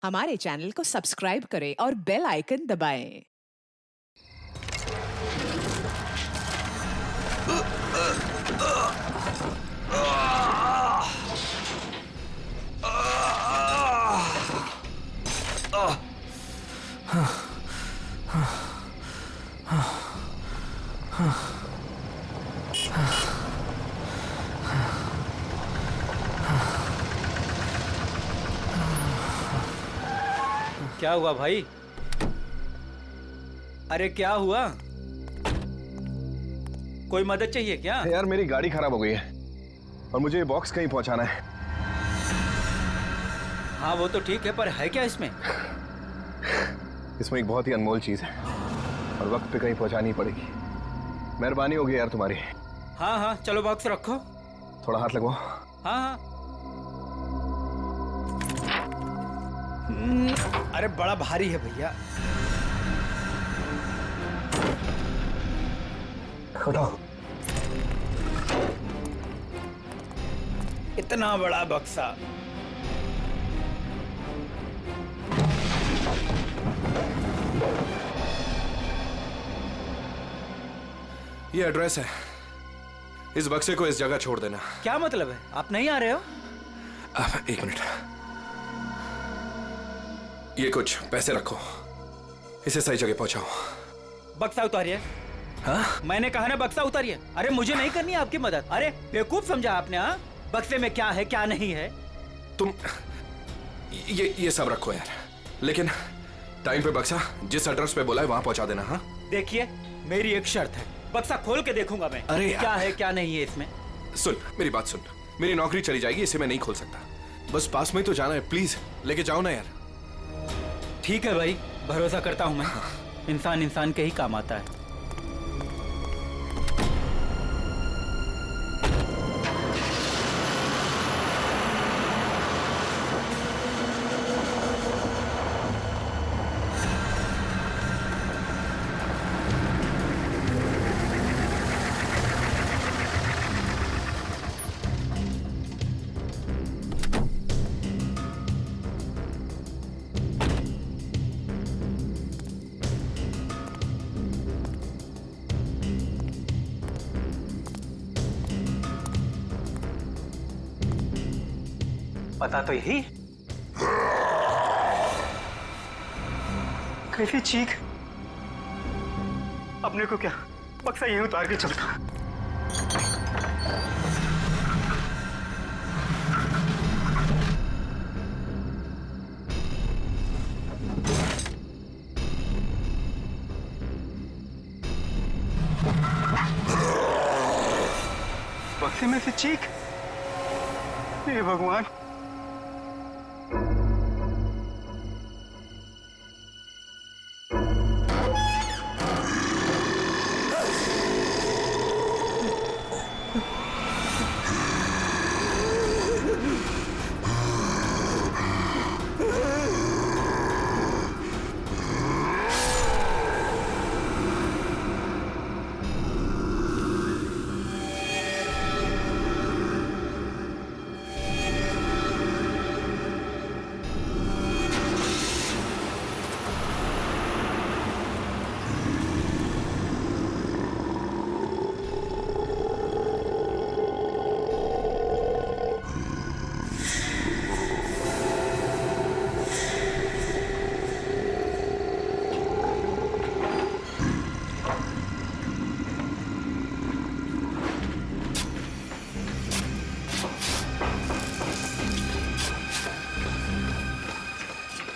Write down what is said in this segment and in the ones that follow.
हमारे चैनल को सब्सक्राइब करें और बेल आइकन दबाएं। क्या हुआ भाई? अरे क्या हुआ? कोई मदद चाहिए क्या? यार मेरी गाड़ी खराब हो गई है और मुझे ये बॉक्स कहीं पहुंचाना है। हाँ वो तो ठीक है, पर है क्या इसमें? इसमें एक बहुत ही अनमोल चीज है और वक्त पे कहीं पहुंचानी पड़ेगी। मेहरबानी होगी यार तुम्हारी। हाँ हाँ चलो बॉक्स रखो। थोड़ा हाथ लगवाओ। हाँ हाँ। अरे बड़ा भारी है भैया। उठाओ। इतना बड़ा बक्सा। ये एड्रेस है, इस बक्से को इस जगह छोड़ देना। क्या मतलब है? आप नहीं आ रहे हो? एक मिनट, ये कुछ पैसे रखो, इसे सही जगह पहुंचाओ। बक्सा उतारिए। हाँ? मैंने कहा ना बक्सा उतारिए। अरे मुझे नहीं करनी आपकी मदद। अरे बेवकूफ समझा आपने? हाँ, बक्से में क्या है क्या नहीं है। तुम ये सब रखो यार, लेकिन टाइम पे बक्सा जिस एड्रेस पे बोला है वहां पहुंचा देना। हाँ देखिए मेरी एक शर्त है, बक्सा खोल के देखूंगा मैं। अरे क्या है क्या नहीं है इसमें। सुन मेरी बात सुन, मेरी नौकरी चली जाएगी, इसे मैं नहीं खोल सकता। बस पास में ही तो जाना है, प्लीज लेके जाओ ना यार। ठीक है भाई, भरोसा करता हूं मैं। इंसान इंसान के ही काम आता है। पता तो यही। कैसी चीख! अपने को क्या बक्सा यहीं उतार के चलता। बक्से में से चीख! हे भगवान!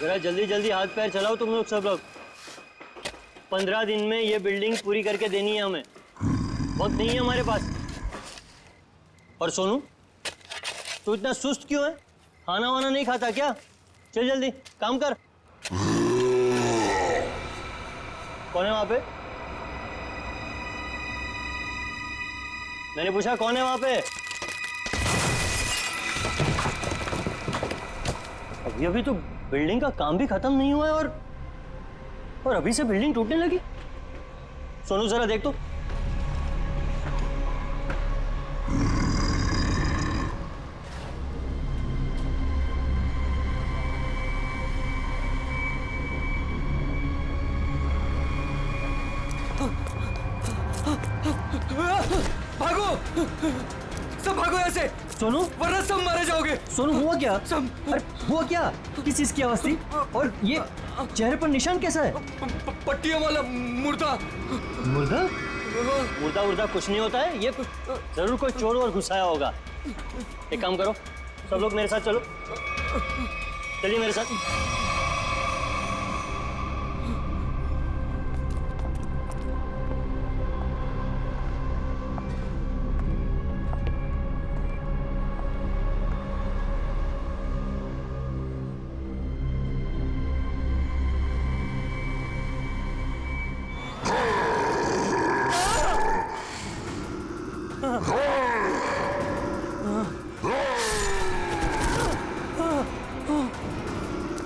जरा जल्दी जल्दी हाथ पैर चलाओ तुम लोग सब लोग। 15 दिन में ये बिल्डिंग पूरी करके देनी है हमें, वक्त नहीं है हमारे पास। और सोनू, तू इतना सुस्त क्यों है? खाना वाना नहीं खाता क्या? चल जल्दी काम कर। कौन है वहां पे? मैंने पूछा कौन है वहां पे? अभी तो बिल्डिंग का काम भी खत्म नहीं हुआ है और अभी से बिल्डिंग टूटने लगी। सोनू जरा देख तो। सब भागो ऐसे, सोनू, वरना सब मारे जाओगे। सोनू हुआ क्या? सब अरे हुआ क्या? किस चीज की आवाज थी? और ये चेहरे पर निशान कैसा है? पट्टियों वाला मुर्दा। मुर्दा? मुर्दा मुर्दा कुछ नहीं होता है, ये जरूर कोई चोर और घुसाया होगा। एक काम करो, सब लोग मेरे साथ चलो, चलिए मेरे साथ।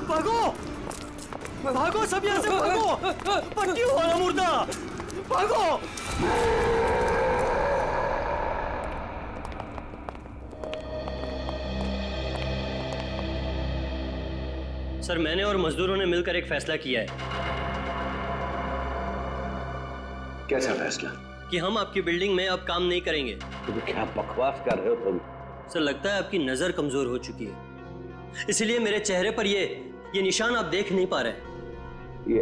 भागो भागो, सब यहाँ से भागो, पट्टियों वाला मुर्दा, भागो। सर, मैंने और मजदूरों ने मिलकर एक फैसला किया है। कैसा फैसला? कि हम आपकी बिल्डिंग में अब काम नहीं करेंगे। तुम क्या बकवास कर रहे हो तुम? सर, लगता है आपकी नजर कमजोर हो चुकी है, इसलिए मेरे चेहरे पर ये निशान आप देख नहीं पा रहे। ये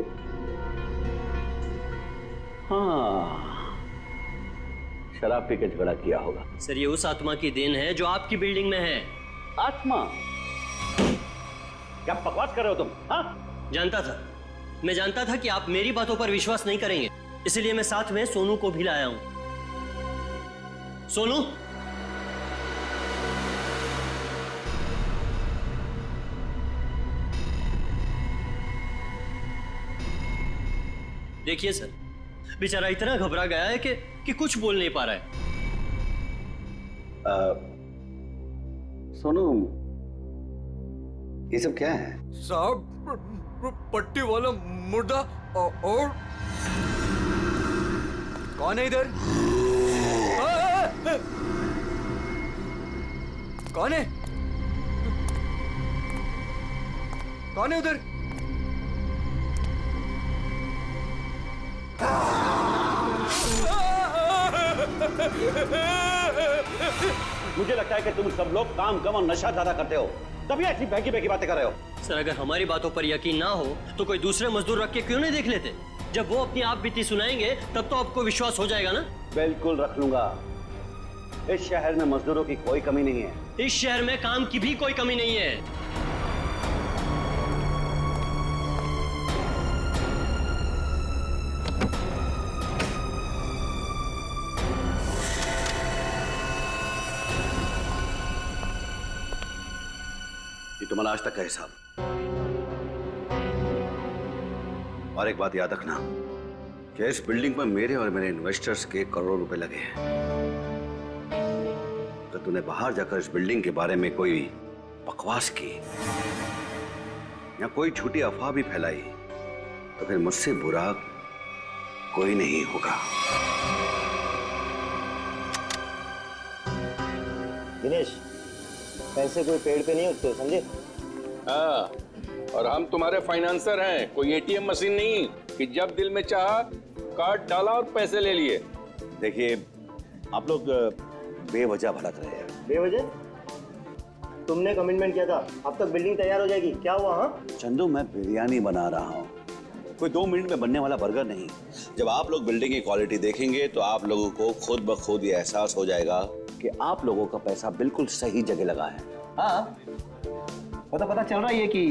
हाँ, शराब पी के झगड़ा किया होगा। सर, ये उस आत्मा की देन है जो आपकी बिल्डिंग में है। आत्मा? क्या बकवास कर रहे हो तुम? हाँ? जानता था, मैं जानता था कि आप मेरी बातों पर विश्वास नहीं करेंगे, इसलिए मैं साथ में सोनू को भी लाया हूं। सोनू, देखिए सर, बेचारा इतना घबरा गया है कि कुछ बोल नहीं पा रहा है। सोनू, ये सब क्या है? साहब, पट्टी वाला मुर्दा और कौन है इधर? कौन है? कौन है उधर? मुझे लगता है कि तुम सब लोग काम कम और नशा ज्यादा करते हो, तभी ऐसी बहकी बहकी बातें कर रहे हो। सर, अगर हमारी बातों पर यकीन ना हो तो कोई दूसरे मजदूर रख के क्यों नहीं देख लेते? जब वो अपनी आप बीती सुनाएंगे तब तो आपको विश्वास हो जाएगा ना। बिल्कुल रख लूंगा। इस शहर में मजदूरों की कोई कमी नहीं है। इस शहर में काम की भी कोई कमी नहीं है। ये तुम्हारा आज तक का हिसाब। और एक बात याद रखना कि इस बिल्डिंग पर मेरे और मेरे इन्वेस्टर्स के करोड़ों रुपए लगे हैं। तो तूने बाहर जाकर इस बिल्डिंग के बारे में कोई बकवास की या कोई झूठी अफवाह भी फैलाई तो फिर मुझसे बुरा कोई नहीं होगा। दिनेश, पैसे कोई पेड़ पे नहीं उगते, समझे? हाँ, और हम तुम्हारे फाइनेंसर हैं, कोई एटीएम मशीन नहीं कि जब दिल में चाहा कार्ड डाला और पैसे ले लिए। देखिए, आप लोग बेवजह भड़क रहे हैं। बेवजह? तुमने कमिटमेंट किया था, अब तक बिल्डिंग तैयार हो जाएगी, क्या हुआ? हाँ चंदू, मैं बिरयानी बना रहा हूँ, कोई 2 मिनट में बनने वाला बर्गर नहीं। जब आप लोग बिल्डिंग की क्वालिटी देखेंगे तो आप लोगों को खुद ब खुद ये एहसास हो जाएगा कि आप लोगों का पैसा बिल्कुल सही जगह लगा है। हाँ, पता चल रहा है कि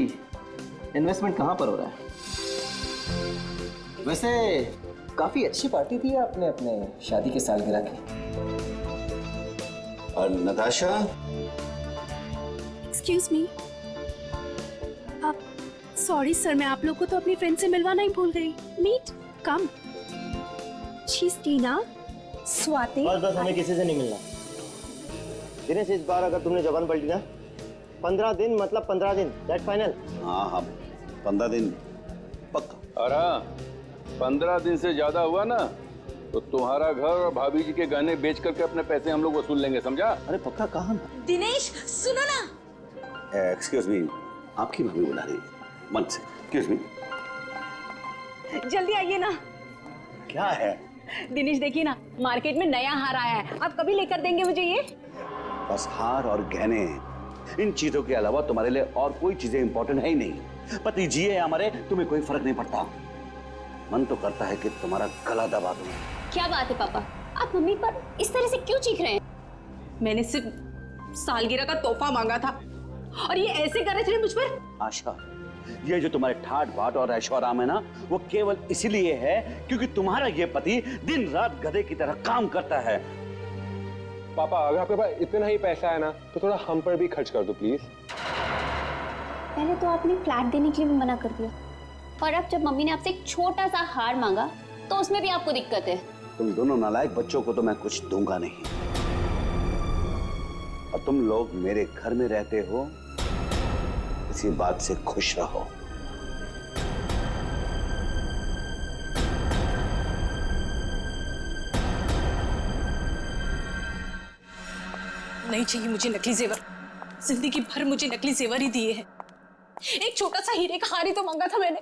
इन्वेस्टमेंट कहाँ पर हो रहा है। वैसे काफी अच्छी पार्टी थी आपने अपने शादी के सालगिरह की। और Natasha, excuse me, sorry sir, मैं आप लोग को तो अपनी फ्रेंड से मिलवाना ही भूल गई। Meet, come. She is Tina, Swati. बस हमें किसी से नहीं मिलना। दिनेश, इस बार अगर तुमने जबान पलटी ना, 15 दिन मतलब 15 दिन, दैट फाइनल। हाँ हाँ, 15 दिन पक्का। और हाँ, 15 दिन से ज्यादा हुआ ना तो तुम्हारा घर और भाभी जी के गहने बेच करके अपने पैसे हम लोग वसूल लेंगे, समझा? अरे पक्का कहाँ? दिनेश सुनो ना। एक्सक्यूज मी, आपकी भाभी बुला रही है मन से। एक्सक्यूज मी, जल्दी आइए ना। क्या है? दिनेश देखिए ना, मार्केट में नया हार आया है, आप कभी लेकर देंगे मुझे ये? बस हार और गहने, इन चीजों के अलावा तुम्हारे लिए और कोई चीजें इंपॉर्टेंट है ही नहीं। पति जिए या मरे तुम्हें कोई फर्क नहीं पड़ता। मन तो करता है कि तुम्हारा गला दबा दूं। क्या बात है पापा, आप मम्मी पर इस तरह से क्यों चीख रहे हैं? मैंने सिर्फ सालगिरह का तोहफा मांगा था और ये ऐसे कर रहे थे मुझ पर। आशा, ये जो तुम्हारे ठाट बाट और ऐशो आराम है ना, वो केवल इसीलिए है क्योंकि तुम्हारा ये पति दिन रात गधे की तरह काम करता है। पापा, अगर आपके पास इतना ही पैसा है ना तो थोड़ा हम पर भी खर्च कर दो प्लीज। पहले तो आपने फ्लैट देने के लिए भी मना कर दिया, और अब जब मम्मी ने आपसे एक छोटा सा हार मांगा तो उसमें भी आपको दिक्कत है। तुम दोनों नालायक बच्चों को तो मैं कुछ दूंगा नहीं, और तुम लोग मेरे घर में रहते हो, इसी बात से खुश रहो। नहीं चाहिए मुझे नकली जेवर, जिंदगी भर मुझे नकली जेवर ही दिए हैं। एक छोटा सा हीरे का हार ही तो मांगा था मैंने।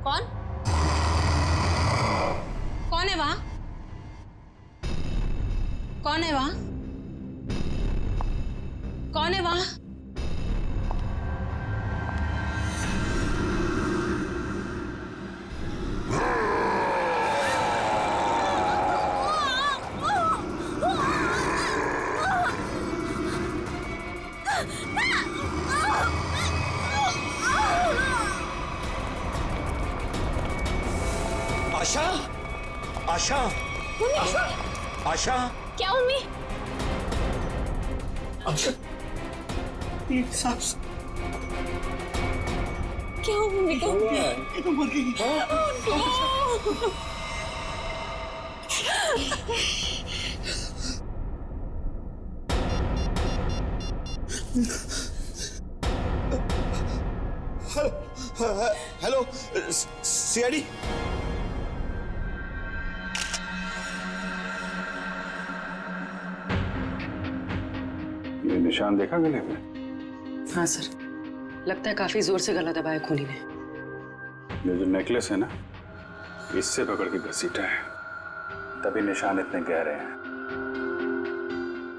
कौन कौन है वहां? कौन है वहां? कौन है वहां? आशा, आशा, आशा, आशा, क्या मम्मी? आशा, ये सांस क्या हुआ मम्मी को? मर गई। Hello, CID. ये निशान देखा गले में? हाँ सर, लगता है काफी जोर से गला दबाया खूनी ने। ये जो नेकलेस है ना, इससे पकड़ के घसीटा है, तभी निशान इतने गहरे हैं।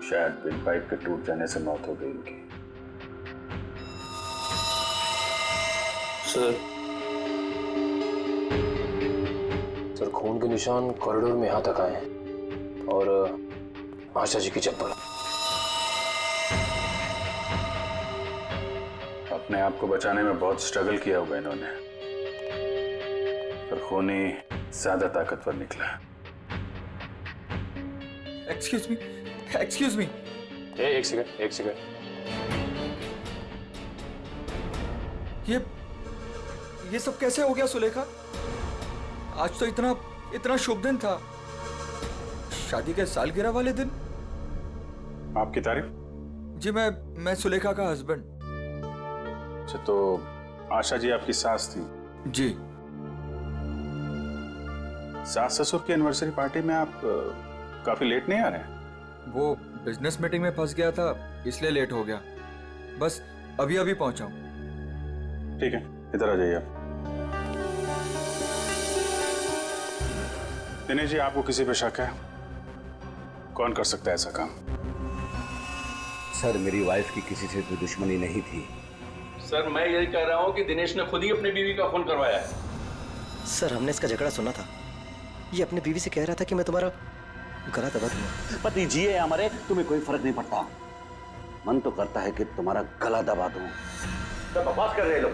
शायद बिल पाइप के टूट जाने से मौत हो गई इनकी। सर, खून के निशान कॉरिडोर में यहाँ तक आए हैं और आशा जी की चप्पल। अपने आप को बचाने में बहुत स्ट्रगल किया होगा इन्होंने, पर खूनी ज्यादा ताकतवर निकला। Excuse me, excuse me. एक सेकंड, एक सेकंड। ये सब कैसे हो गया सुलेखा? आज तो इतना शुभ दिन था, शादी के सालगिरह वाले दिन। आपकी तारीफ? जी, मैं सुलेखा का हस्बैंड। अच्छा, तो आशा जी आपकी सास थी? जी। सास ससुर की एनिवर्सरी पार्टी में आप काफी लेट नहीं आ रहे हैं? वो बिजनेस मीटिंग में फंस गया था, इसलिए लेट हो गया। बस अभी अभी पहुंचा हूं। ठीक है, इधर आ जाइए आप। दिनेश जी, आपको किसी पे शक है? कौन कर सकता है ऐसा काम? सर, मेरी वाइफ की किसी से कोई दुश्मनी नहीं थी। सर, मैं यही कह रहा हूँ कि दिनेश ने खुद ही अपनी बीवी का खून करवाया है। सर, हमने इसका झगड़ा सुना था। ये अपनी बीवी से कह रहा था कि मैं तुम्हारा गला दबा दूंगा। पति जिए या मरे तुम्हें कोई फर्क नहीं पड़ता। मन तो करता है कि तुम्हारा गला दबा दूं। तो बकवास कर रहे लोग।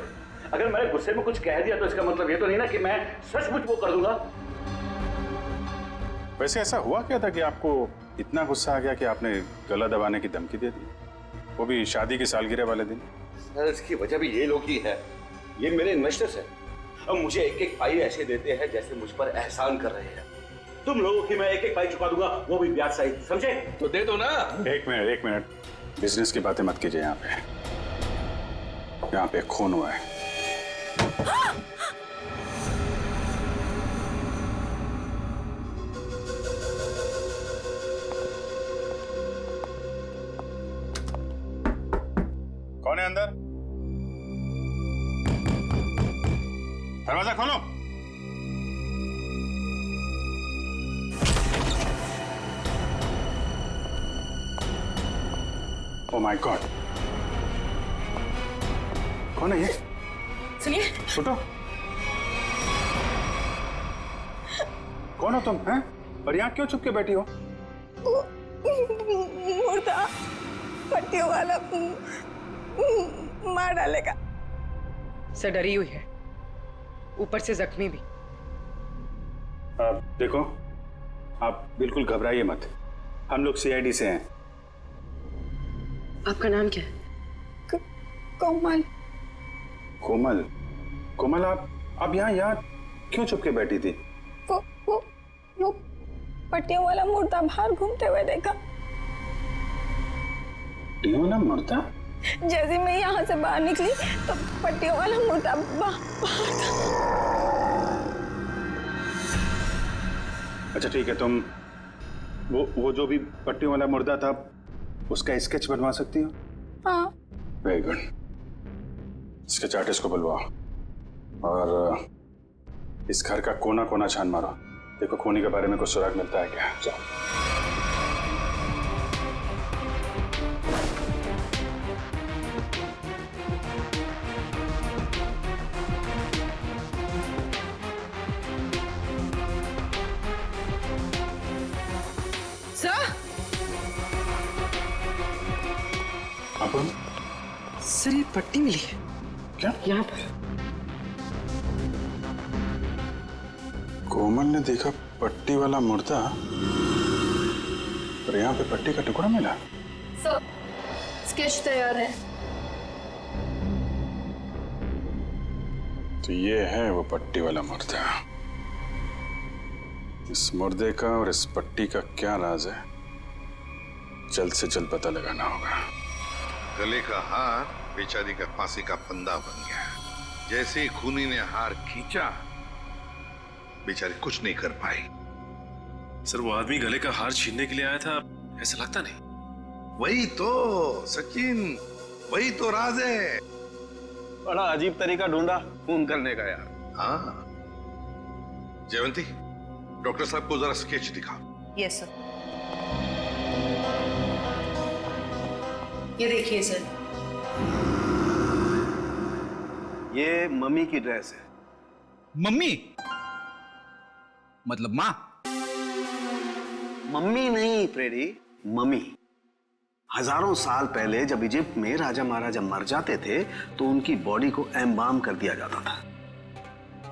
अगर मैंने गुस्से में कुछ कह दिया तो इसका मतलब ये तो नहीं ना कि मैं सचमुच वो कर दूंगा। वैसे ऐसा हुआ क्या था कि आपको इतना गुस्सा आ गया कि आपने गला दबाने की धमकी दे दी, वो भी शादी की सालगिरह वाले दिन? सर, इसकी वजह भी ये लोग ही है। ये मेरे इन्वेस्टर्स हैं। अब मुझे एक एक पाई ऐसे देते हैं जैसे मुझ पर एहसान कर रहे हैं। तुम लोगों की मैं एक एक पाई चुका दूंगा, वो भी ब्याज सहित, समझे? तो दे दो ना। एक मिनट, बिजनेस की बातें मत कीजिए। यहाँ पे खून हुआ है। कौन है अंदर? दरवाजा खोलो। ओह माय गॉड, कौन है ये? सुनिए, उठो। कौन हो तुम हैं? और यहाँ क्यों चुप के बैठी हो? मुर्दा पट्टियों वाला मार डालेगा। सर डरी हुई है, ऊपर से जख्मी भी। देखो, आप बिल्कुल घबराइए मत। हम लोग सीआईडी से हैं। आपका नाम क्या है? कोमल। कोमल? कोमल, आप यहाँ क्यों चुप के बैठी थी? वो पट्टियों वाला मुर्दा बाहर घूमते हुए देखा। पट्टियों वाला मुर्दा? जैसे मैं यहाँ से बाहर निकली तो पट्टियों वाला मुर्दा बाहर था। अच्छा ठीक है, तुम वो जो भी पट्टियों वाला मुर्दा था उसका स्केच बनवा सकती हो? हाँ। Very good. स्केच आर्टिस्ट को बुलवाओ और इस घर का कोना कोना छान मारो। देखो खूनी के बारे में कुछ सुराग मिलता है क्या। जाओ। सर, सर ये पट्टी मिली है। क्या? यहाँ पर। कोमल ने देखा पट्टी वाला मुर्दा और यहाँ पे पट्टी का टुकड़ा मिला। सर, स्केच तैयार है। तो ये है वो पट्टी वाला मुर्दा। इस मुर्दे का और इस पट्टी का क्या राज है, जल्द से जल्द पता लगाना होगा। गले का हार बेचारी का फांसी का फंदा बन गया। जैसे ही खूनी ने हार खींचा, बेचारी कुछ नहीं कर पाई। सर वो आदमी गले का हार छीनने के लिए आया था, ऐसा लगता नहीं। वही तो सचिन, वही तो राज है। बड़ा अजीब तरीका ढूंढा खून करने का यार। हाँ जयवंती, डॉक्टर साहब को जरा स्केच दिखाओ। Yes sir. ये देखिए सर, ये मम्मी की ड्रेस है। मम्मी मतलब माँ? मम्मी नहीं फ्रेडी, मम्मी। हजारों साल पहले जब इजिप्ट में राजा महाराजा मर जाते थे तो उनकी बॉडी को एम्बाम कर दिया जाता था।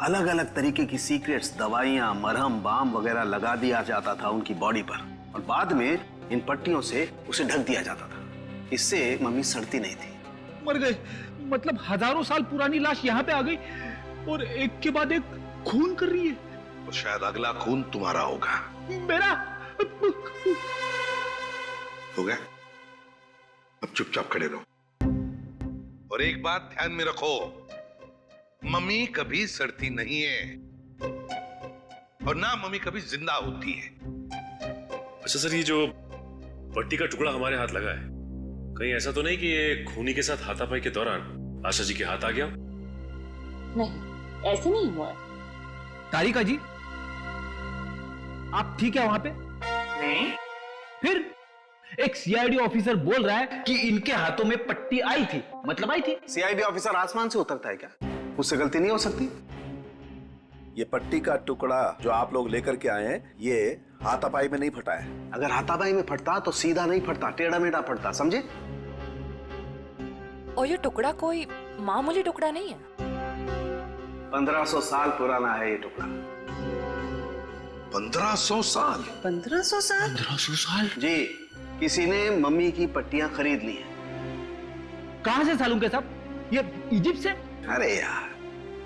अलग अलग तरीके की सीक्रेट्स, दवाइयां, मरहम, बाम वगैरह लगा दिया जाता था उनकी बॉडी पर और बाद में इन पट्टियों से उसे ढक दिया जाता था। इससे मम्मी सड़ती नहीं थी। मर गए मतलब हजारों साल पुरानी लाश यहाँ पे आ गई और एक के बाद एक खून कर रही है। तो शायद अगला खून तुम्हारा होगा। मेरा हो गया? अब चुपचाप खड़े रहो। और एक बात ध्यान में रखो, मम्मी कभी सड़ती नहीं है और ना मम्मी कभी जिंदा होती है। अच्छा सर, ये जो पट्टी का टुकड़ा हमारे हाथ लगा है, कहीं ऐसा तो नहीं कि ये खूनी के साथ हाथापाई के दौरान आशा जी के हाथ आ गया? नहीं, ऐसे नहीं हुआ। तारिका जी, आप ठीक है वहां पे? नहीं। फिर एक सीआईडी ऑफिसर बोल रहा है कि इनके हाथों में पट्टी आई थी, मतलब आई थी। सीआईडी ऑफिसर आसमान से उतरता है क्या? उससे गलती नहीं हो सकती। ये पट्टी का टुकड़ा जो आप लोग लेकर के आए हैं, ये हाथापाई में नहीं फटा है। अगर हाथापाई में फटता तो सीधा नहीं फटता, टेढ़ा मेढ़ा फटता, समझे? और ये टुकड़ा कोई मामूली टुकड़ा नहीं है। 1500 साल पुराना है ये टुकड़ा। 1500 साल? 1500 साल? 1500 साल? जी, किसी ने मम्मी की पट्टियां खरीद ली हैं। कहां से सालूं के साहब? ये इजिप्ट से? अरे यार,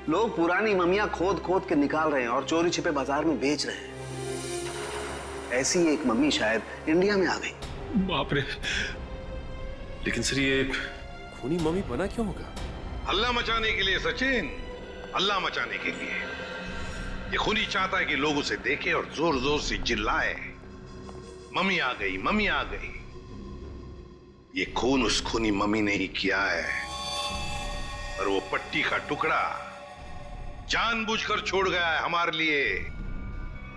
लोग पुरानी मम्मियां खोद खोद के निकाल रहे हैं और चोरी छिपे बाजार में बेच रहे हैं। ऐसी एक मम्मी शायद इंडिया में आ गई। बाप रे। लेकिन सर ये खूनी मम्मी बना क्यों होगा? हल्ला मचाने के लिए सचिन, हल्ला मचाने के लिए। ये खूनी चाहता है कि लोग उसे देखें और जोर जोर से चिल्लाए, मम्मी आ गई, मम्मी आ गई। ये खून उस खूनी मम्मी ने ही किया है और वो पट्टी का टुकड़ा जानबूझकर छोड़ गया है हमारे लिए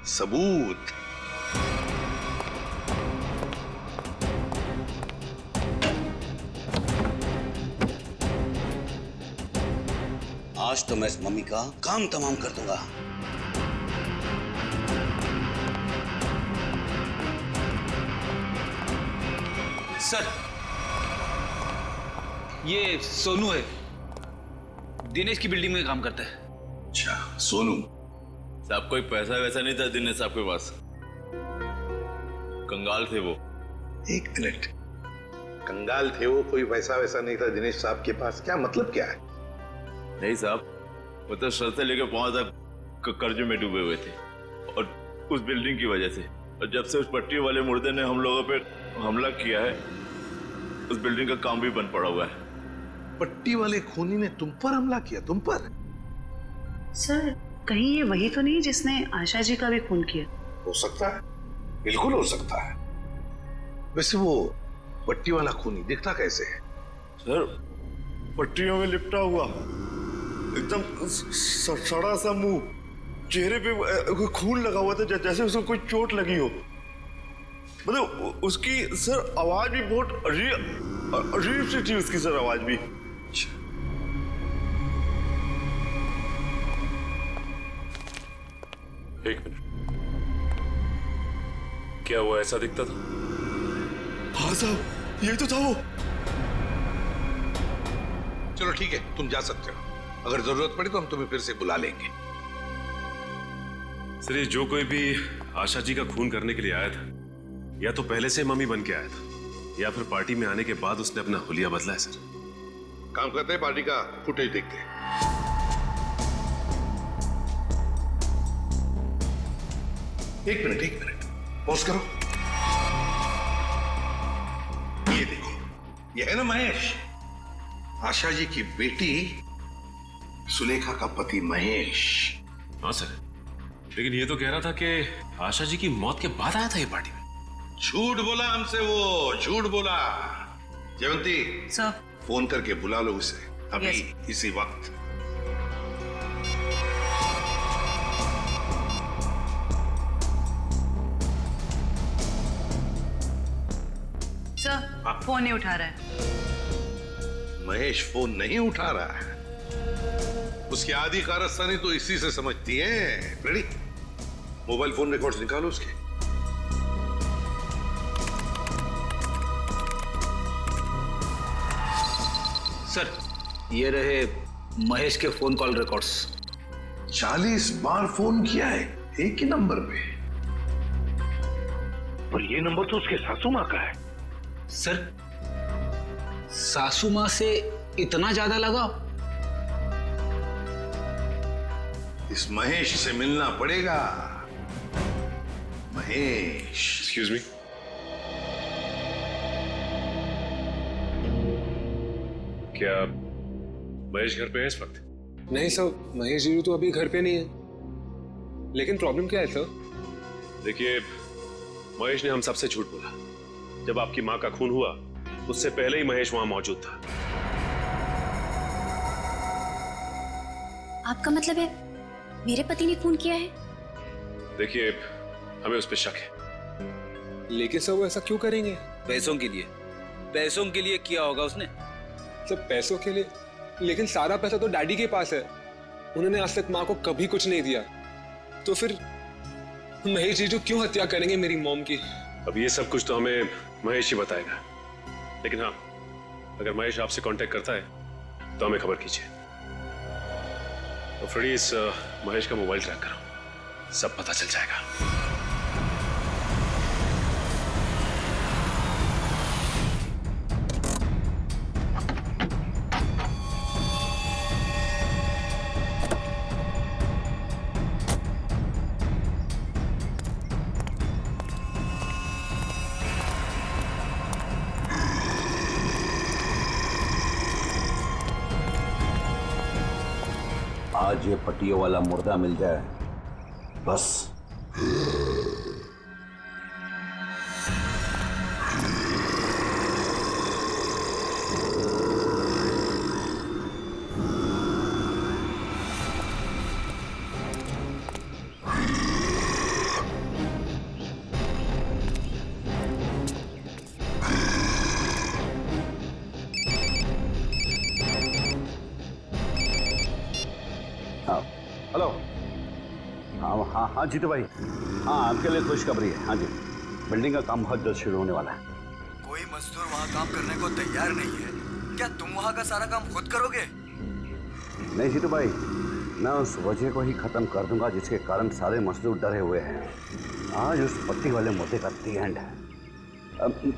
सबूत। आज तो मैं इस मम्मी का काम तमाम कर दूंगा। सर, ये सोनू है, दिनेश की बिल्डिंग में काम करता है। अच्छा, सोनू साहब कोई पैसा वैसा नहीं था दिनेश साहब के पास, कंगाल थे वो। एक मिनट, कंगाल थे वो, कोई पैसा वैसा नहीं था दिनेश साहब के पास, क्या मतलब क्या है? नहीं साहब, वो तो सर से लेकर पांव तक कर्जे में डूबे हुए थे और उस बिल्डिंग की वजह से। और जब से उस पट्टी वाले मुर्दे ने हम लोगों पे हमला किया है, उस बिल्डिंग का काम भी बंद पड़ा हुआ है। पट्टी वाले खूनी ने तुम पर हमला किया? तुम पर? सर, कहीं ये वही तो नहीं जिसने आशा जी का भी खून किया? हो सकता है, बिल्कुल हो सकता है। वैसे वो पट्टी वाला खूनी दिखता कैसे है? सर, पट्टियों में लिपटा हुआ, एकदम सड़ा सा मुंह, चेहरे पे खून लगा हुआ था जैसे उसको कोई चोट लगी हो। मतलब उसकी सर आवाज भी बहुत अजीब सी थी, उसकी सर आवाज भी। एक मिनट, क्या वो ऐसा दिखता था? हाँ साहब, ये तो था वो। चलो ठीक है, तुम जा सकते हो। अगर जरूरत पड़ी तो हम तुम्हें फिर से बुला लेंगे। सर, ये जो कोई भी आशा जी का खून करने के लिए आया था, या तो पहले से मम्मी बन के आया था, या फिर पार्टी में आने के बाद उसने अपना हुलिया बदला है। सर, काम करते हैं, पार्टी का फुटेज देखते हैं। एक मिनट, पॉज करो। ये देखो, ये है ना महेश, आशा जी की बेटी सुलेखा का पति महेश। हाँ सर, लेकिन ये तो कह रहा था कि आशा जी की मौत के बाद आया था ये पार्टी में। झूठ बोला हमसे, वो झूठ बोला। जयवंती सर, फोन करके बुला लो उसे अभी, इसी वक्त। सर, फोन नहीं उठा रहा है। महेश फोन नहीं उठा रहा है, उसकी आधी कारस्तानी तो इसी से समझती है। रेडी, मोबाइल फोन रिकॉर्ड्स निकालो उसके। सर, ये रहे महेश के फोन कॉल रिकॉर्ड्स। 40 बार फोन किया है एक ही नंबर पे, पर ये नंबर तो उसके सासू माँ का है। सर, सासू माँ से इतना ज्यादा लगाव? इस महेश से मिलना पड़ेगा। महेश, एक्सक्यूज मी, क्या महेश घर पे है इस वक्त? नहीं सर, महेश जी तो अभी घर पे नहीं है। लेकिन प्रॉब्लम क्या है सर? देखिए, महेश ने हम सबसे झूठ बोला। जब आपकी माँ का खून हुआ, उससे पहले ही महेश वहां मौजूद था। आपका मतलब है मेरे पति ने खून किया है? देखिए, हमें उस पर शक है। लेकिन सर वो ऐसा क्यों करेंगे? पैसों के लिए। पैसों के लिए किया होगा उसने। सब पैसों के लिए? लेकिन सारा पैसा तो डैडी के पास है, उन्होंने आज तक माँ को कभी कुछ नहीं दिया। तो फिर महेश जी जो क्यों हत्या करेंगे मेरी मॉम की? अब ये सब कुछ तो हमें महेश ही बताएगा। लेकिन हाँ, अगर महेश आपसे कांटेक्ट करता है तो हमें खबर कीजिए। तो फ्रेडी, इस महेश का मोबाइल ट्रैक करो, सब पता चल जाएगा। आज ये पट्टियों वाला मुर्दा मिल जाए बस। हेलो। हाँ हाँ हाँ जीतू भाई, हाँ आपके लिए खुशखबरी है। हाँ जी, बिल्डिंग का काम बहुत जल्द शुरू होने वाला है। कोई मजदूर वहाँ काम करने को तैयार नहीं है। क्या तुम वहाँ का सारा काम खुद करोगे? नहीं जीतू भाई, मैं उस वजह को ही खत्म कर दूंगा जिसके कारण सारे मजदूर डरे हुए हैं। आज उस पट्टी वाले मुद्दे का दी एंड है।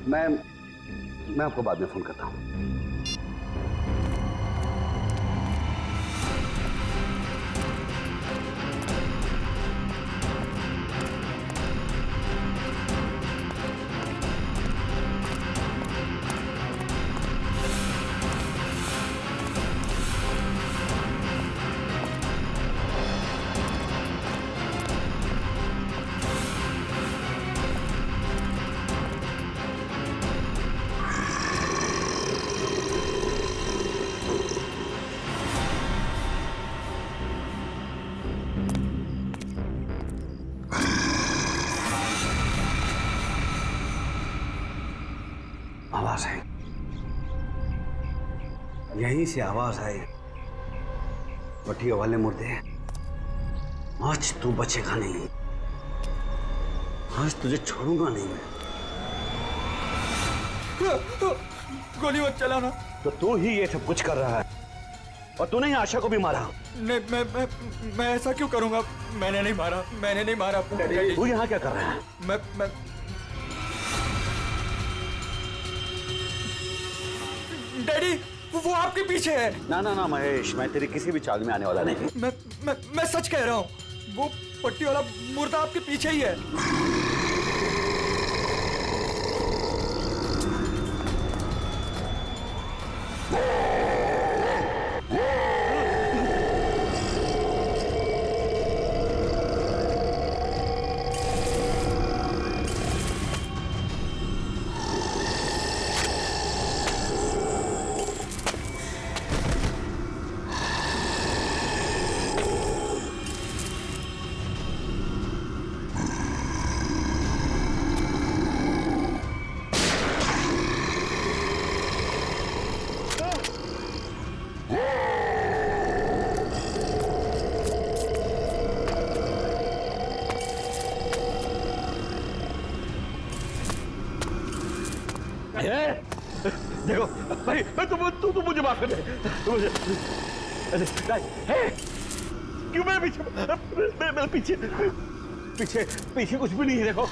मैं आपको बाद में फोन करता हूँ। आवाज है, यहीं से आवाज आई। पट्टियों वाले मुर्दे, आज तू बचेगा नहीं। आज तुझे छोड़ूंगा नहीं मैं। गोली मत चलाना। तो तू ही ये सब कुछ कर रहा है और तूने ही आशा को भी मारा। नहीं, मैं ऐसा क्यों करूंगा? मैंने नहीं मारा। तू यहाँ क्या कर रहा है? मैं डैडी, वो आपके पीछे है। ना ना ना महेश, मैं तेरी किसी भी चाल में आने वाला नहीं। मैं सच कह रहा हूँ, वो पट्टी वाला मुर्दा आपके पीछे ही है। देखो भाई, तू मुझे माफ कर दे। मुझे क्यों मेरे पीछे? मेरे पीछे पीछे पीछे कुछ भी नहीं है। देखो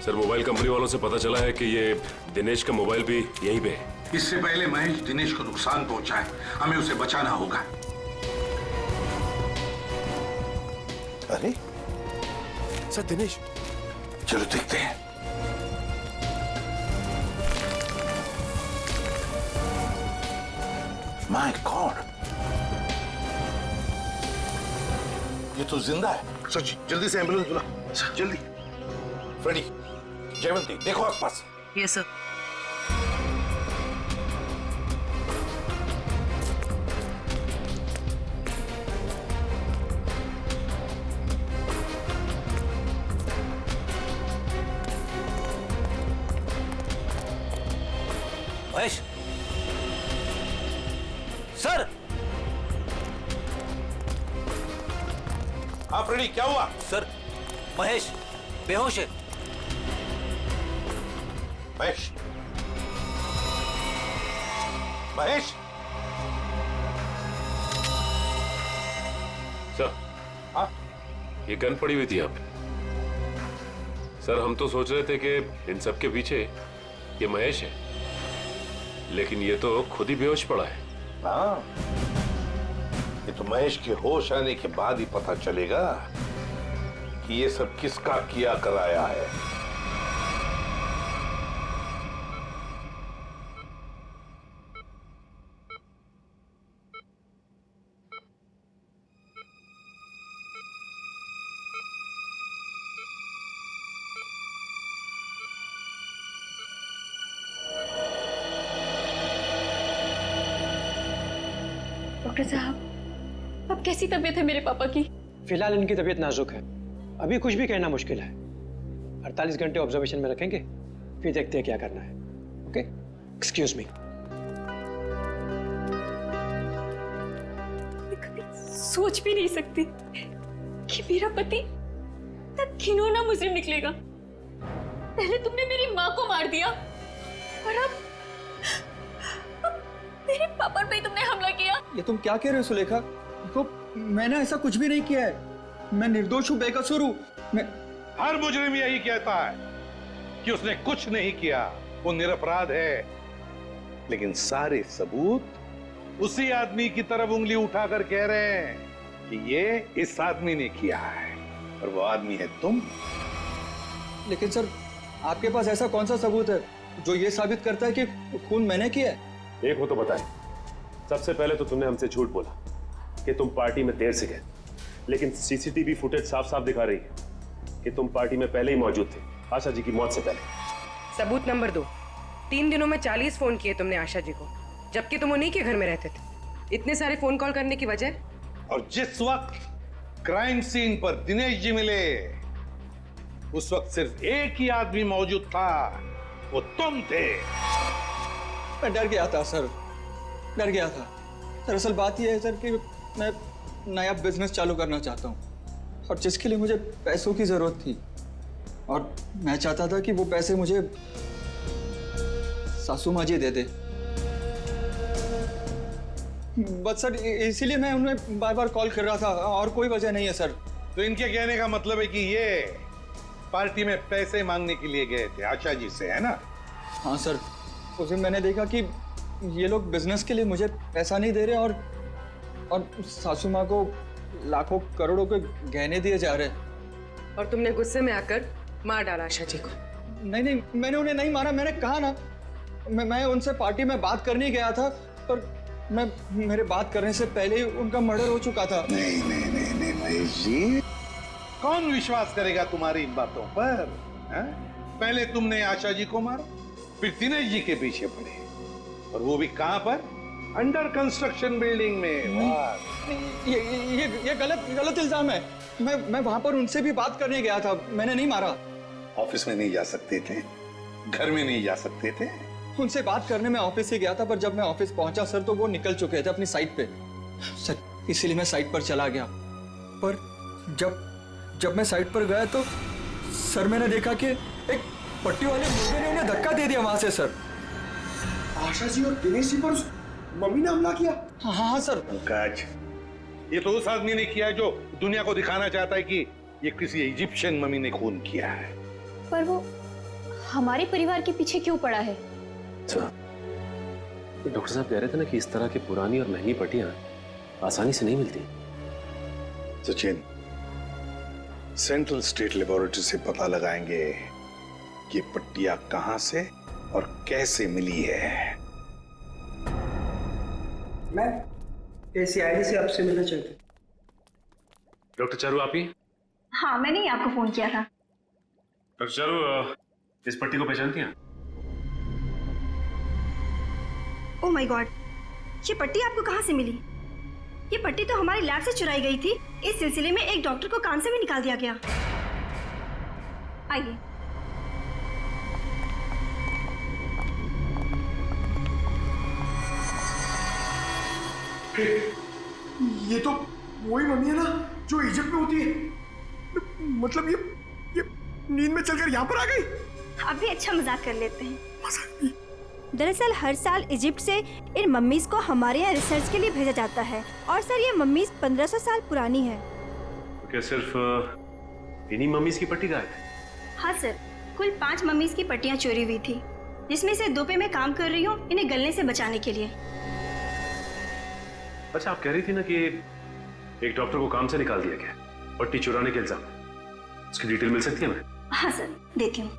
सर, मोबाइल कंपनी वालों से पता चला है कि ये दिनेश का मोबाइल भी यहीं पे है। इससे पहले महेश दिनेश को नुकसान पहुंचाए, हमें उसे बचाना होगा। अरे सर, दिनेश। चलो देखते हैं। माय गॉड, ये तो जिंदा है। सच, जल्दी से एम्बुलेंस बुला, जल्दी। फ्रेडी, जयवंती, देखो आसपास। Yes sir. महेश सर। हाँ फ्रेडी, क्या हुआ? सर, महेश बेहोश है। महेश, महेश। सर, हाँ? ये गन पड़ी हुई थी यहाँ पे। सर, हम तो सोच रहे थे कि इन सब के पीछे ये महेश है, लेकिन ये तो खुद ही बेहोश पड़ा है। हाँ, ये तो महेश के होश आने के बाद ही पता चलेगा कि ये सब किसका किया कराया है। डॉक्टर साहब, अब कैसी तबीयत है मेरे पापा की? फिलहाल इनकी तबीयत नाजुक है, अभी कुछ भी कहना मुश्किल है। 48 घंटे ऑब्जर्वेशन में रखेंगे, फिर देखते हैं क्या करना है। Okay, excuse me. मैं कभी सोच भी नहीं सकती कि मेरा पति इतना घिनौना मुजरिम निकलेगा। पहले तुमने मेरी माँ को मार दिया और अब मेरे पापा पे तुमने हमला किया। ये तुम क्या कह रहे हो सुलेखा? देखो, मैंने ऐसा कुछ भी नहीं किया है। मैं निर्दोष हूँ, बेकसूर हूँ। मैं हर मुजरिम यही कहता है कि उसने कुछ नहीं किया, वो निरपराध है। लेकिन सारे सबूत उसी आदमी की तरफ उंगली उठाकर कह रहे हैं कि ये इस आदमी ने किया है, और वो आदमी है तुम। लेकिन सर, आपके पास ऐसा कौन सा सबूत है जो ये साबित करता है कि खून मैंने किया है? एक हो तो बताए। सबसे पहले तो तुमने हमसे झूठ बोला कि तुम पार्टी में देर से गए, लेकिन सीसीटीवी फुटेज साफ साफ दिखा रही है कि तुम पार्टी में पहले ही मौजूद थे, आशा जी की मौत से पहले। सबूत नंबर 2, 3 दिनों में 40 फोन किए तुमने आशा जी को, जबकि तुम उन्हीं के घर में रहते थे। इतने सारे फोन कॉल करने की वजह? और जिस वक्त क्राइम सीन पर दिनेश जी मिले, उस वक्त सिर्फ एक ही आदमी मौजूद था, वो तुम थे। मैं डर गया था सर, डर गया था। दरअसल बात यह है सर कि मैं नया बिजनेस चालू करना चाहता हूँ, और जिसके लिए मुझे पैसों की जरूरत थी, और मैं चाहता था कि वो पैसे मुझे सासू माँ जी दे दे। बस सर, इसीलिए मैं उन्हें बार बार कॉल कर रहा था, और कोई वजह नहीं है सर। तो इनके कहने का मतलब है कि ये पार्टी में पैसे मांगने के लिए गए थे आशा जी से, है ना? हाँ सर, उस दिन मैंने देखा कि ये लोग बिजनेस के लिए मुझे पैसा नहीं दे रहे, और सासू माँ को लाखों करोड़ों के गहने दिए जा रहे। और तुमने गुस्से में आकर मार डाला आशा जी को? नहीं, मैंने उन्हें नहीं मारा। मैंने कहा ना, मैं उनसे पार्टी में बात करने ही गया था, पर मेरे बात करने से पहले ही उनका मर्डर हो चुका था। नहीं महेश जी, कौन विश्वास करेगा तुम्हारी इन बातों पर? पहले तुमने आशा जी को मारा, फिर दिनेश जी के पीछे पड़े, और वो भी कहां पर? अंडर कंस्ट्रक्शन बिल्डिंग में। ये गलत इल्जाम है। मैं वहां पर उनसे भी बात करने गया था, मैंने नहीं मारा। ऑफिस में नहीं जा सकते थे, घर में नहीं जा सकते थे? उनसे बात करने में ऑफिस से गया था, पर जब मैं ऑफिस पहुंचा सर, तो वो निकल चुके थे अपनी साइट पे सर। इसीलिए मैं साइट पर चला गया, पर जब मैं साइट पर गया तो सर मैंने देखा कि एक पट्टी वाले मुर्गे ने उन्हें धक्का दे दिया वहां से सर। आशा जी और दिनेश जी पर मम्मी ने हमला किया? हाँ सर। पंकज, ये तो उस आदमी ने किया जो दुनिया को दिखाना चाहता है कि ये किसी इजिप्शियन मम्मी ने खून किया है। पर वो हमारे परिवार के पीछे क्यों पड़ा है? डॉक्टर साहब कह रहे थे ना कि इस तरह की पुरानी और महंगी पट्टियां आसानी से नहीं मिलती। सचिन, सेंट्रल स्टेट लेबोरेटरी से पता लगाएंगे कि पट्टियां कहां से और कैसे मिली है। मैं ACID से आपसे मिलना चाहती हूँ। डॉक्टर चारू, आप ही? हाँ, मैंने ही आपको फोन किया था। डॉक्टर चारू, इस पट्टी को पहचानती हैं? ओह माय गॉड, ये पट्टी आपको कहाँ से मिली? ये पट्टी तो हमारी लैब से चुराई गई थी। इस सिलसिले में एक डॉक्टर को काम से भी निकाल दिया गया। आइए। ये तो वही मम्मी है ना जो इजिप्ट में होती है। मतलब ये नींद में चलकर यहाँ पर आ गई। आप भी अच्छा मजाक कर लेते हैं। दरअसल हर साल इजिप्ट से इन मम्मीज को हमारे यहाँ रिसर्च के लिए भेजा जाता है, और सर ये मम्मीज 1500 साल पुरानी है। तो क्या सिर्फ इन्हीं मम्मीज की पट्टी गायब है? हाँ सर, कुल 5 मम्मीज की पट्टियाँ चोरी हुई थी, जिसमें से 2 पे मैं काम कर रही हूँ इन्हें गलने से बचाने के लिए। अच्छा, आप कह रही थी ना कि एक डॉक्टर को काम से निकाल दिया गया पट्टी चुराने के इल्जाम, उसकी डिटेल मिल सकती है हमें? हाँ सर, देती हूँ।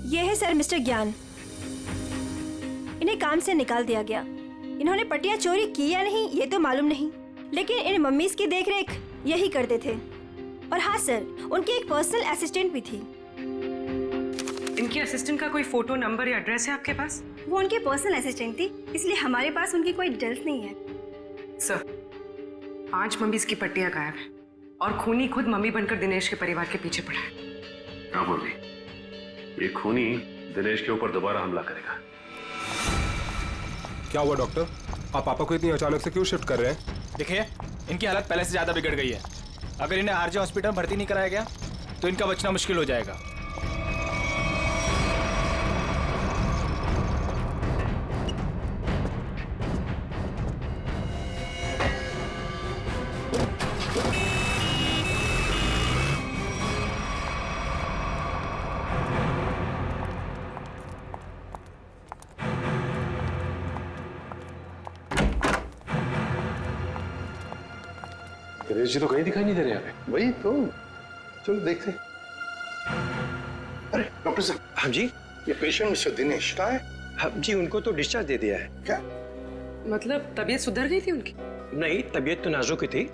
ये है सर मिस्टर ज्ञान। इन्हें काम से निकाल दिया गया। इन्होंने पट्टियां चोरी की या नहीं ये तो मालूम नहीं, लेकिन इन मम्मीज की देखरेख यही करते थे। और हाँ सर, उनकी एक पर्सनल असिस्टेंट भी थी। इन उनकी असिस्टेंट का कोई फोटो, नंबर या एड्रेस है आपके पास? वो उनकी पर्सनल असिस्टेंट थी, इसलिए हमारे पास उनकी कोई डिटेल्स नहीं है। सर, 5 मम्मीज की पट्टियां गायब है और खूनी खुद मम्मी बनकर दिनेश के परिवार के पीछे पड़ा है। हाँ बोली, ये खूनी दिनेश के ऊपर दोबारा हमला करेगा। क्या हुआ डॉक्टर? आप पापा को इतनी अचानक से क्यों शिफ्ट कर रहे हैं? देखिए, इनकी हालत पहले से ज्यादा बिगड़ गई है। अगर इन्हें आरजे हॉस्पिटल भर्ती नहीं कराया गया तो इनका बचना मुश्किल हो जाएगा। दिनेश जी तो कहीं दिखाई नहीं दे रहे यहाँ पे। वही तो, चलो देखते। अरे डॉक्टर साहब। हाँ जी, ये पेशेंट मिस्टर दिनेश का है? हाँ जी, उनको तो डिस्चार्ज दे दिया है। क्या मतलब तबीयत सुधर गई थी उनकी? नहीं, तबीयत तो नाजुक ही थी,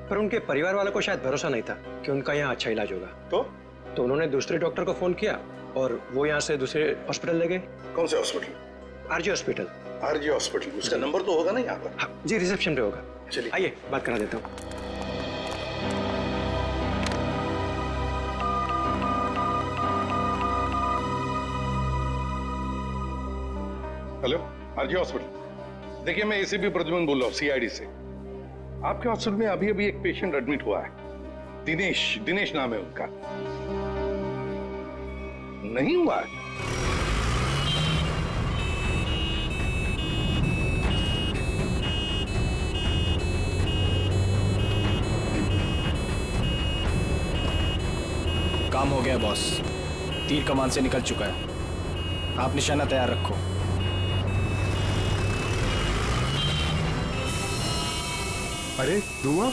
पर उनके परिवार वालों को शायद भरोसा नहीं था कि उनका यहाँ अच्छा इलाज होगा। तो उन्होंने दूसरे डॉक्टर को फोन किया और वो यहाँ से दूसरे हॉस्पिटल ले गए। कौन से hospital? RJ hospital. RJ hospital, उसका नंबर तो होगा ना यहाँ पर? हाँ जी, रिसेप्शन पे होगा। चलिए आइए बात करा देता हूँ। Hello, RJ hospital. देखिए, मैं एसीपी प्रद्युमन बोल रहा हूँ, सीआईडी से। आपके हॉस्पिटल में अभी अभी एक पेशेंट एडमिट हुआ है। दिनेश नाम है उनका। नहीं हुआ है? काम हो गया बॉस, तीर कमान से निकल चुका है। आप निशाना तैयार रखो। अरे धुआं?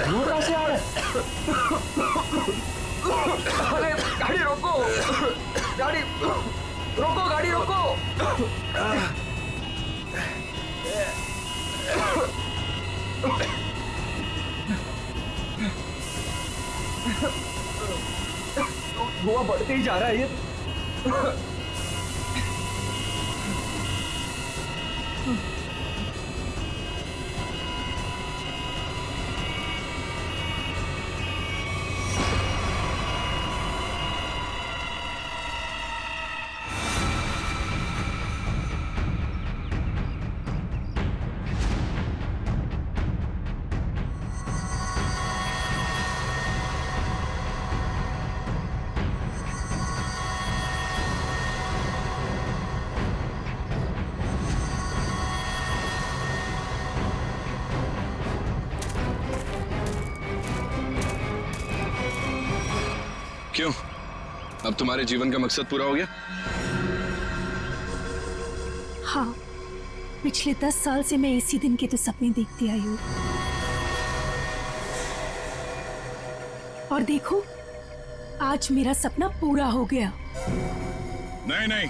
धुआं कहाँ से आ रहा है? अरे गाड़ी रोको, गाड़ी रोको, गाड़ी रोको। धुआं बढ़ते ही जा रहा है ये। क्यों? अब तुम्हारे जीवन का मकसद पूरा हो गया? हाँ, पिछले 10 साल से मैं इसी दिन के तो सपने देखती आई हूँ। और देखो, आज मेरा सपना पूरा हो गया। नहीं,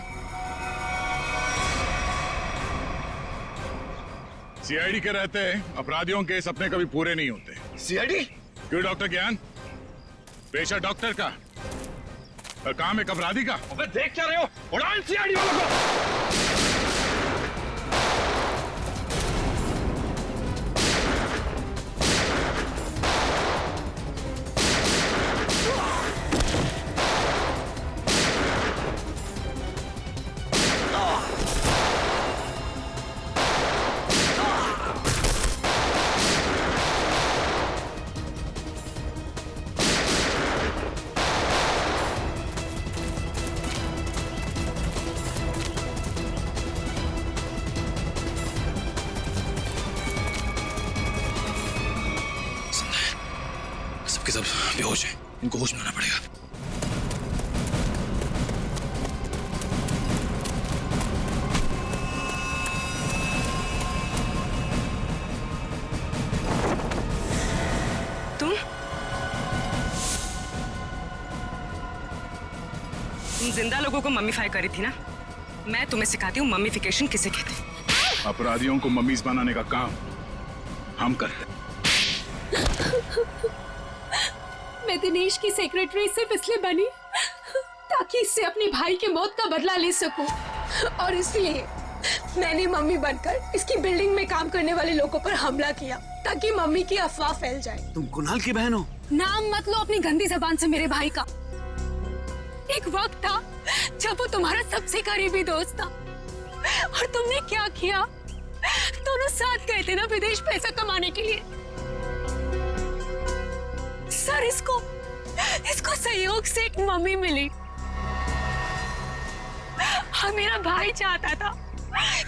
सीआईडी के रहते अपराधियों के सपने कभी पूरे नहीं होते। सीआईडी? क्यों डॉक्टर ज्ञान? पेशा डॉक्टर का और काम एक अपराधी का। अबे देख क्या रहे हो? उड़ाओ इन सीआईडी वालों को। सबके सब बेहोश हैं, इनको होश में आना पड़ेगा। तुम जिंदा लोगों को मम्मीफाई करी थी ना? मैं तुम्हें सिखाती हूँ मम्मीफिकेशन किसे कहते हैं। अपराधियों को मम्मीज बनाने का काम हम करते हैं। मैं दिनेश की सेक्रेटरी सिर्फ इसलिए बनी ताकि इससे अपने भाई के मौत का बदला ले सकूं। और इसलिए मैंने मम्मी बनकर इसकी बिल्डिंग में काम करने वाले लोगों पर हमला किया ताकि मम्मी की अफवाह फैल जाए। तुम कुणाल की बहन हो? नाम मत लो अपनी गंदी जबान से मेरे भाई का। एक वक्त था जब वो तुम्हारा सबसे करीबी दोस्त था और तुमने क्या किया? दोनों साथ गए थे ना विदेश पैसा कमाने के लिए। सर इसको सहयोग से एक मम्मी मिली और मेरा भाई चाहता था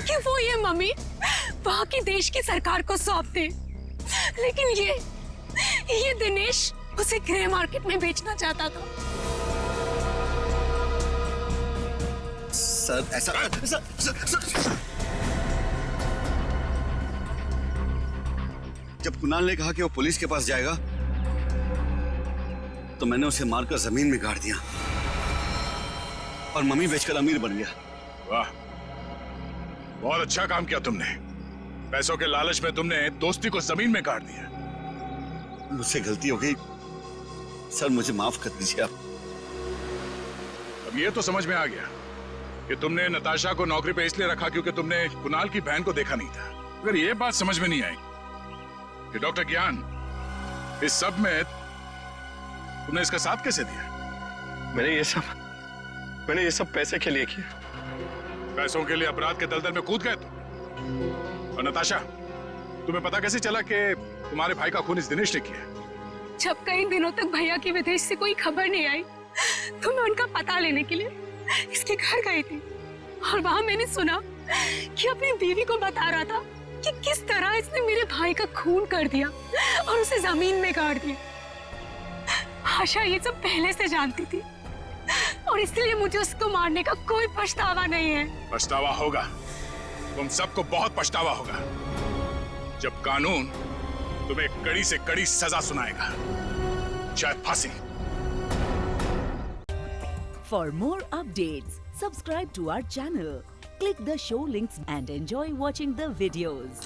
कि वो ये मम्मी वहां की देश की सरकार को सौंप दे, लेकिन ये दिनेश उसे ग्रे मार्केट में बेचना चाहता था। सर ऐसा सर। जब कुणाल ने कहा कि वो पुलिस के पास जाएगा तो मैंने उसे मारकर जमीन में गाड़ दिया और मम्मी बेचकर अमीर बन गया। वाह, बहुत अच्छा काम किया तुमने। पैसों के लालच में तुमने दोस्ती को जमीन में गाड़ दिया। मुझसे गलती हो गई सर, मुझे माफ कर दीजिए आप। अब ये तो समझ में आ गया कि तुमने नताशा को नौकरी पे इसलिए रखा क्योंकि तुमने कुणाल की बहन को देखा नहीं था। अगर ये बात समझ में नहीं आई कि डॉक्टर ज्ञान इस सब में तुमने इसका साथ कैसे दिया? मैंने ये सब पैसे के लिए किया। पैसों के लिए अपराध के दलदल में कूद गए तुम। और नताशा, तुम्हें पता कैसे चला कि तुम्हारे भाई का खून इस दिनेश ने किया? जब कई दिनों तक भैया की विदेश से कोई खबर नहीं आई तो मैं उनका पता लेने के लिए इसके घर गई थी और वहां मैंने सुना कि अपनी बीवी को बता रहा था कि किस तरह इसने मेरे भाई का खून कर दिया और उसे जमीन में गाड़ दिया। आशा ये सब पहले से जानती थी और इसलिए मुझे उसको मारने का कोई पछतावा नहीं है। पछतावा होगा, तुम सबको बहुत पछतावा होगा जब कानून तुम्हें कड़ी से कड़ी सजा सुनाएगा, शायद फांसी। For more updates, subscribe to our channel, click the show links and enjoy watching the videos.